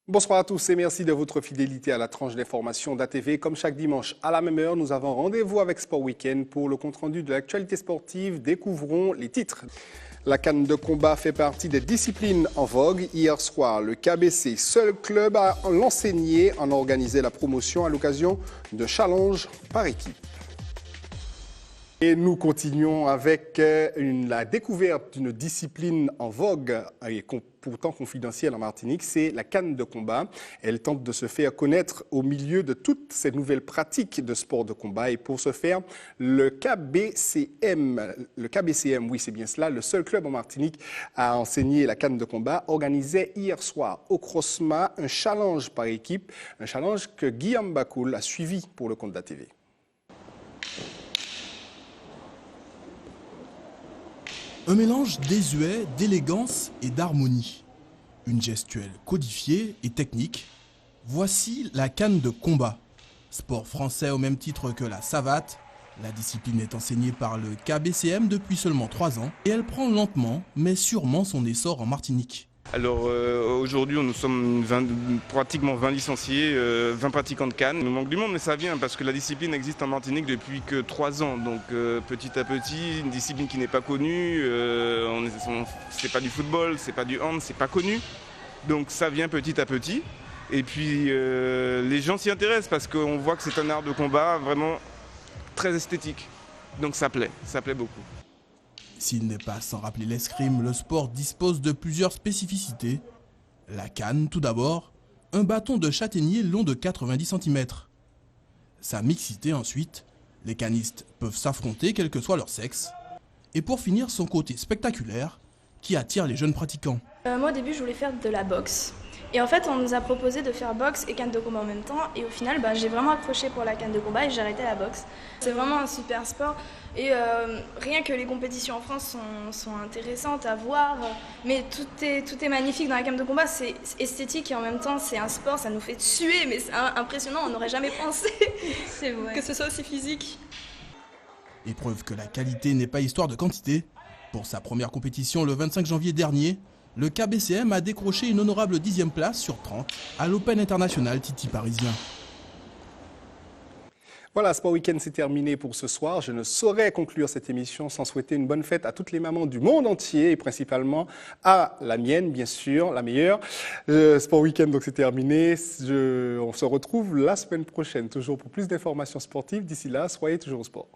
Bonsoir à tous et merci de votre fidélité à la tranche d'information d'ATV. Comme chaque dimanche à la même heure, nous avons rendez-vous avec Sport Week-end pour le compte-rendu de l'actualité sportive. Découvrons les titres. La canne de combat fait partie des disciplines en vogue. Hier soir, le KBC, seul club à l'enseigner, en a organisé la promotion à l'occasion de challenges par équipe. Et nous continuons avec la découverte d'une discipline en vogue et pourtant confidentielle en Martinique, c'est la canne de combat. Elle tente de se faire connaître au milieu de toutes ces nouvelles pratiques de sport de combat. Et pour ce faire, le KBCM, oui c'est bien cela, le seul club en Martinique à enseigner la canne de combat, organisait hier soir au Crossma un challenge par équipe, un challenge que Guillaume Bakoul a suivi pour le compte d'ATV. Un mélange désuet, d'élégance et d'harmonie. Une gestuelle codifiée et technique. Voici la canne de combat. Sport français au même titre que la savate. La discipline est enseignée par le KBCM depuis seulement 3 ans et elle prend lentement mais sûrement son essor en Martinique. Alors aujourd'hui, nous sommes pratiquement 20 licenciés, 20 pratiquants de canne. Il nous manque du monde, mais ça vient parce que la discipline existe en Martinique depuis que 3 ans. Donc petit à petit, une discipline qui n'est pas connue, c'est pas du football, c'est pas du hand, c'est pas connu. Donc ça vient petit à petit. Et puis les gens s'y intéressent parce qu'on voit que c'est un art de combat vraiment très esthétique. Donc ça plaît beaucoup. S'il n'est pas sans rappeler l'escrime, le sport dispose de plusieurs spécificités. La canne, tout d'abord, un bâton de châtaignier long de 90 cm. Sa mixité ensuite, les canistes peuvent s'affronter quel que soit leur sexe. Et pour finir, son côté spectaculaire qui attire les jeunes pratiquants. Moi au début je voulais faire de la boxe. Et en fait on nous a proposé de faire boxe et canne de combat en même temps. Et au final j'ai vraiment accroché pour la canne de combat et j'ai arrêté la boxe. C'est vraiment un super sport. Et rien que les compétitions en France sont intéressantes à voir. Mais tout est magnifique dans la canne de combat. C'est esthétique et en même temps c'est un sport, ça nous fait suer. Mais c'est impressionnant, on n'aurait jamais pensé que ce soit aussi physique. Et preuve que la qualité n'est pas histoire de quantité. Pour sa première compétition le 25 janvier dernier, le KBCM a décroché une honorable 10e place sur 30 à l'Open International Titi Parisien. Voilà, Sport Week-end, c'est terminé pour ce soir. Je ne saurais conclure cette émission sans souhaiter une bonne fête à toutes les mamans du monde entier et principalement à la mienne, bien sûr, la meilleure. Sport Week-end, donc c'est terminé. On se retrouve la semaine prochaine, toujours pour plus d'informations sportives. D'ici là, soyez toujours au sport.